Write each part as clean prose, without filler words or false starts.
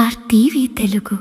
RTV Telugu.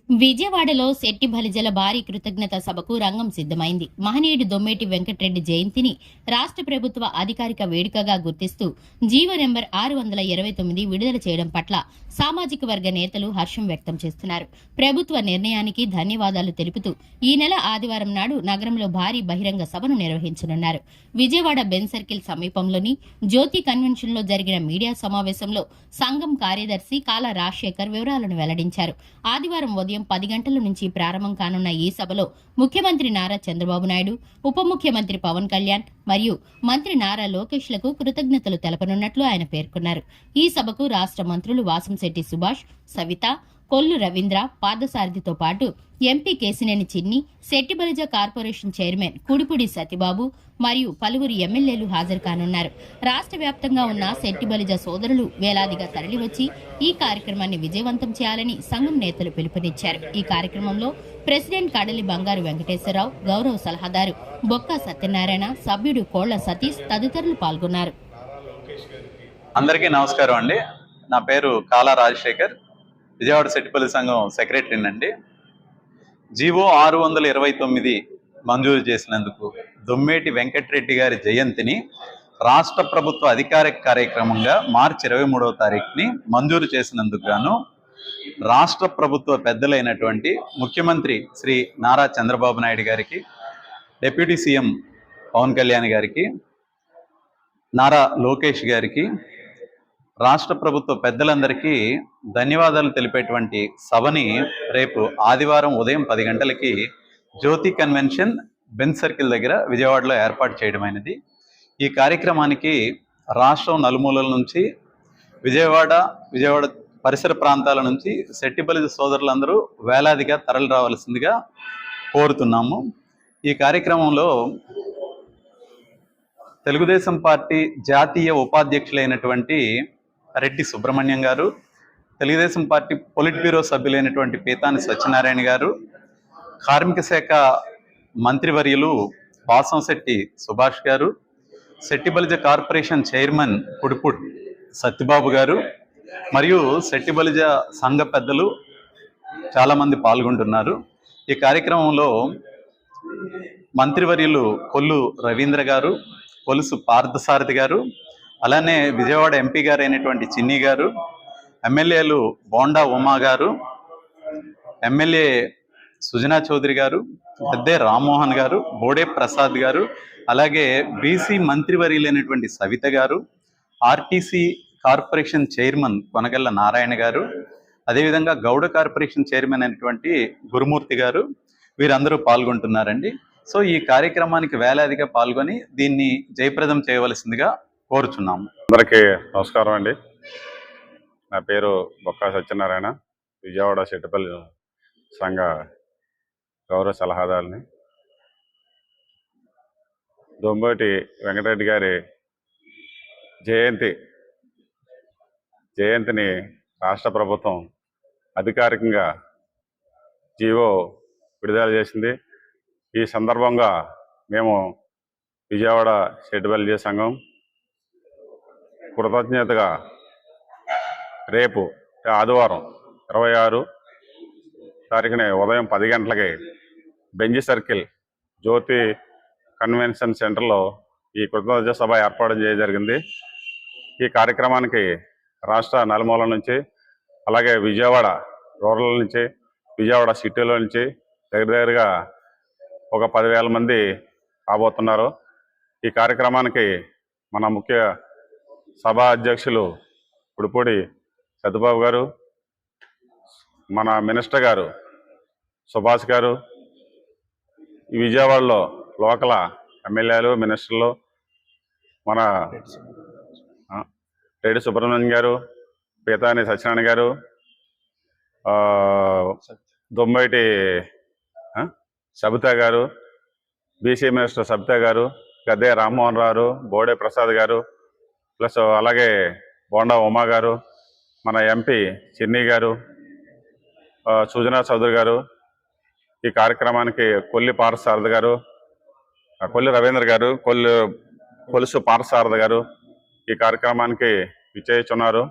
విజయవాడలో శెట్టి బలిజల భారీ కృతజ్ఞత సభకు రంగం సిద్ధమైంది. మహనీయుడు దొమ్మేటి వెంకటరెడ్డి జయంతిని రాష్ట్ర ప్రభుత్వ అధికారిక వేడుకగా గుర్తిస్తూ జీవో నెంబర్ 629 విడుదల చేయడం పట్ల సామాజిక వర్గ నేతలు హర్షం వ్యక్తం చేస్తున్నారు. ప్రభుత్వ నిర్ణయానికి ధన్యవాదాలు తెలుపుతూ ఈ నెల ఆదివారం నాడు నగరంలో భారీ బహిరంగ సభను నిర్వహించనున్నారు. విజయవాడ బెన్ సర్కిల్ సమీపంలోని జ్యోతి కన్వెన్షన్లో జరిగిన మీడియా సమావేశంలో సంఘం కార్యదర్శి కాల రాజశేఖర్ వివరాలను వెల్లడించారు. ఆదివారం ఉదయం 10 గంటల నుంచి ప్రారంభం కానున్న ఈ సభలో ముఖ్యమంత్రి నారా చంద్రబాబు నాయుడు, ఉప ముఖ్యమంత్రి పవన్ కళ్యాణ్ మరియు మంత్రి నారా లోకేష్లకు కృతజ్ఞతలు తెలపనున్నట్లు ఆయన పేర్కొన్నారు. ఈ సభకు రాష్ట్ర మంత్రులు వాసంశెట్టి సుభాష్, సవిత, కొల్లు రవీంద్ర, పార్థసారథితో పాటు ఎంపీ కేసినేని చిన్ని, శెట్టి బలిజ కార్పొరేషన్ చైర్మన్ కుడిపుడి సతీబాబు మరియు పలువురు ఎమ్మెల్యేలు హాజరు కానున్నారు. రాష్ట్ర వ్యాప్తంగా ఉన్న శెట్టి బలిజ సోదరులు వేలాదిగా తరలివచ్చి ఈ కార్యక్రమాన్ని విజయవంతం చేయాలని సంఘం నేతలు పిలుపునిచ్చారు. ఈ కార్యక్రమంలో ప్రెసిడెంట్ కడలి బంగారు వెంకటేశ్వరరావు, గౌరవ సలహాదారు బొక్క సత్యనారాయణ, సభ్యుడు కోళ్ల సతీష్ తదితరులు పాల్గొన్నారు. అందరికీ నమస్కారం అండి. నా పేరు కాలా రాజశేఖర్, విజయవాడ శెట్టిపల్లి సంఘం సెక్రటరీనండి. జీవో 629 మంజూరు చేసినందుకు దొమ్మేటి వెంకటరెడ్డి గారి జయంతిని రాష్ట్ర ప్రభుత్వ అధికారిక కార్యక్రమంగా మార్చి 23వ తారీఖుని మంజూరు చేసినందుకు గాను రాష్ట్ర ప్రభుత్వ పెద్దలైనటువంటి ముఖ్యమంత్రి శ్రీ నారా చంద్రబాబు నాయుడు గారికి, డిప్యూటీ సీఎం పవన్ కళ్యాణ్ గారికి, నారా లోకేష్ గారికి, రాష్ట్ర ప్రభుత్వ పెద్దలందరికీ ధన్యవాదాలు తెలిపేటువంటి సభని రేపు ఆదివారం ఉదయం 10 గంటలకి జ్యోతి కన్వెన్షన్ బెన్ సర్కిల్ దగ్గర విజయవాడలో ఏర్పాటు చేయడమైనది. ఈ కార్యక్రమానికి రాష్ట్రం నలుమూలల నుంచి, విజయవాడ పరిసర ప్రాంతాల నుంచి శెట్టి బలిజ సోదరులందరూ వేలాదిగా తరలి రావాల్సిందిగా కోరుతున్నాము. ఈ కార్యక్రమంలో తెలుగుదేశం పార్టీ జాతీయ ఉపాధ్యక్షులైనటువంటి Reddy Subrahmanyam garu, Telugu Desam party politburo సభ్యులైనటువంటి పీతాని సత్యనారాయణ గారు, కార్మిక శాఖ మంత్రివర్యులు వాసంశెట్టి సుభాష్ గారు, శెట్టి బలిజ కార్పొరేషన్ చైర్మన్ కుడిపుడి సత్యబాబు గారు మరియు శెట్టి బలిజ సంఘ పెద్దలు చాలామంది పాల్గొంటున్నారు. ఈ కార్యక్రమంలో మంత్రివర్యులు కొల్లు రవీంద్ర గారు, కొలుసు పార్థసారథి గారు, అలానే విజయవాడ ఎంపీ గారు అయినటువంటి చిన్ని గారు, ఎమ్మెల్యేలు బోండా ఉమా గారు, ఎమ్మెల్యే సుజనా చౌదరి గారు, గద్దే రామ్మోహన్ గారు, బోడే ప్రసాద్ గారు, అలాగే బీసీ మంత్రివర్యులైనటువంటి సవిత గారు, RTC corporation chairman Konagalla Narayana గారు, అదేవిధంగా గౌడ కార్పొరేషన్ చైర్మన్ అయినటువంటి గురుమూర్తి గారు, వీరందరూ పాల్గొంటున్నారండి. సో ఈ కార్యక్రమానికి వేలాదిగా పాల్గొని దీన్ని జయప్రదం చేయవలసిందిగా కోరుచున్నాము. అందరికీ నమస్కారం అండి. నా పేరు బొక్క సత్యనారాయణ, విజయవాడ శెట్టిపల్లి సంఘ గౌరవ సలహాదారుని. దొమ్మేటి వెంకటరెడ్డి గారి జయంతిని రాష్ట్ర ప్రభుత్వం అధికారికంగా జీవో విడుదల చేసింది. ఈ సందర్భంగా మేము విజయవాడ శెట్టిపల్లి సంఘం కృతజ్ఞతగా రేపు ఆదివారం 26 తారీఖున ఉదయం 10 గంటలకి బెంజ్ సర్కిల్ జ్యోతి కన్వెన్షన్ సెంటర్లో ఈ కృతజ్ఞత సభ ఏర్పాటు చేయడం జరిగింది. ఈ కార్యక్రమానికి రాష్ట్ర నలుమూల నుంచి, అలాగే విజయవాడ రూరల్ నుంచి, విజయవాడ సిటీలో నుంచి దగ్గరగా ఒక 10,000 మంది రాబోతున్నారు. ఈ కార్యక్రమానికి మన ముఖ్య సభా అధ్యక్షులు కుడిపూడి సతీబాబు గారు, మన మినిస్టర్ గారు సుభాష్ గారు, ఈ విజయవాడలో లోకల్ ఎమ్మెల్యేలు, మినిస్టర్లు, మన రెడ్డి సుబ్రహ్మణ్యం గారు, పీతాని సత్యనారాయణ గారు, దొమ్మేటి సబితా గారు, బీసీ మినిస్టర్ సబితా గారు, గద్దే రామ్మోహన్ రావు, బోడే ప్రసాద్ గారు, ప్లస్ అలాగే బోండా ఉమా గారు, మన ఎంపీ చిన్ని గారు, సుజనా చౌదరి గారు, ఈ కార్యక్రమానికి కొల్లి పార్థసారథి గారు, కొల్లి రవీంద్ర గారు, కొలుసు పార్థసారథి గారు ఈ కార్యక్రమానికి విచ్చేస్తున్నారు.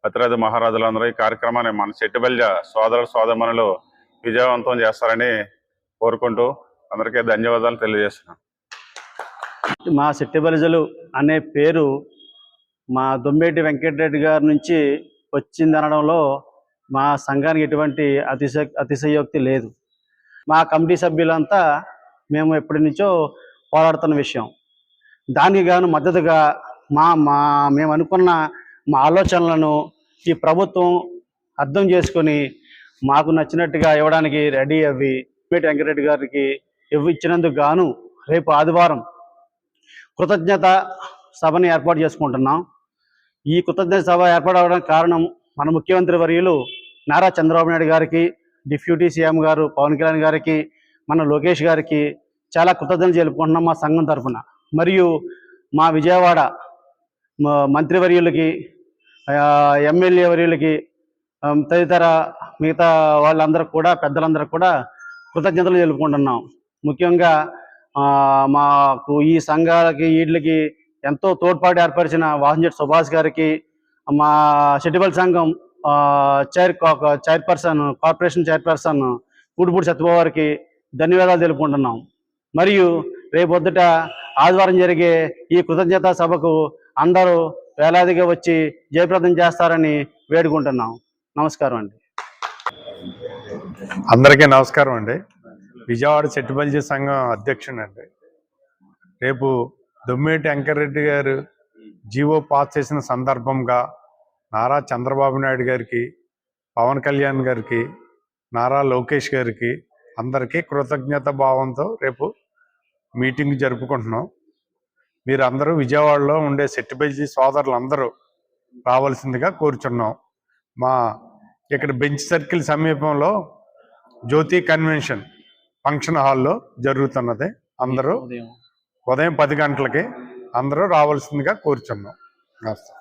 అతిరథ మహారాజులందరూ ఈ కార్యక్రమాన్ని మన సెట్టిబల్జ సోదరులు విజయవంతం చేస్తారని కోరుకుంటూ అందరికీ ధన్యవాదాలు తెలియజేస్తున్నాను. మా సెట్టిబలిజలు అనే పేరు మా దొమ్మేటి వెంకటరెడ్డి గారి నుంచి వచ్చిందనడంలో మా సంఘానికి ఎటువంటి అతిశయోక్తి లేదు. మా కమిటీ సభ్యులంతా మేము ఎప్పటి నుంచో పోరాడుతున్న విషయం. దానికి గాను మద్దతుగా మేము అనుకున్న మా ఆలోచనలను ఈ ప్రభుత్వం అర్థం చేసుకొని మాకు నచ్చినట్టుగా ఇవ్వడానికి రెడీ అవ్వి దొమ్మేటి వెంకటరెడ్డి గారికి ఇచ్చినందుకు గాను రేపు ఆదివారం కృతజ్ఞత సభని ఏర్పాటు చేసుకుంటున్నాం. ఈ కృతజ్ఞత సభ ఏర్పాటు అవడానికి కారణం మన ముఖ్యమంత్రి వర్యులు నారా చంద్రబాబు నాయుడు గారికి, డిప్యూటీ సీఎం గారు పవన్ కళ్యాణ్ గారికి, మన లోకేష్ గారికి చాలా కృతజ్ఞతలు తెలుపుకుంటున్నాం మా సంఘం తరఫున. మరియు మా విజయవాడ మంత్రివర్యులకి, ఎమ్మెల్యే వర్యులకి, తదితర మిగతా వాళ్ళందరూ కూడా, పెద్దలందరూ కూడా కృతజ్ఞతలు తెలుపుకుంటున్నాం. ముఖ్యంగా మాకు ఈ సంఘాలకి వీటికి ఎంతో తోడ్పాటు ఏర్పరిచిన వాసంజెట్టి సుభాష్ గారికి, మా సెట్టిబల్ సంఘం కార్పొరేషన్ చైర్పర్సన్ కూడిపూడి సత్యబాబు గారికి ధన్యవాదాలు తెలుపుకుంటున్నాం. మరియు రేపొద్దుట ఆదివారం జరిగే ఈ కృతజ్ఞతా సభకు అందరూ వేలాదిగా వచ్చి జయప్రదం చేస్తారని వేడుకుంటున్నాం. నమస్కారం అండి. అందరికీ నమస్కారం అండి. విజయవాడ సెట్టిబల్జీ సంఘం అధ్యక్షుడండి. రేపు దొమ్మేటి వెంకటరెడ్డి గారు జీవో పాస్ చేసిన సందర్భంగా నారా చంద్రబాబు నాయుడు గారికి, పవన్ కళ్యాణ్ గారికి, నారా లోకేష్ గారికి అందరికీ కృతజ్ఞత భావంతో రేపు మీటింగ్ జరుపుకుంటున్నాం. మీరు అందరూ విజయవాడలో ఉండే సెట్టిబల్జీ సోదరులందరూ రావాల్సిందిగా కోరుచున్నాం. మా ఇక్కడ బెంచ్ సర్కిల్ సమీపంలో జ్యోతి కన్వెన్షన్ ఫంక్షన్ హాల్లో జరుగుతున్నది. అందరూ ఉదయం 10 గంటలకి అందరూ రావాల్సిందిగా కోరుచున్నాం. నమస్తే.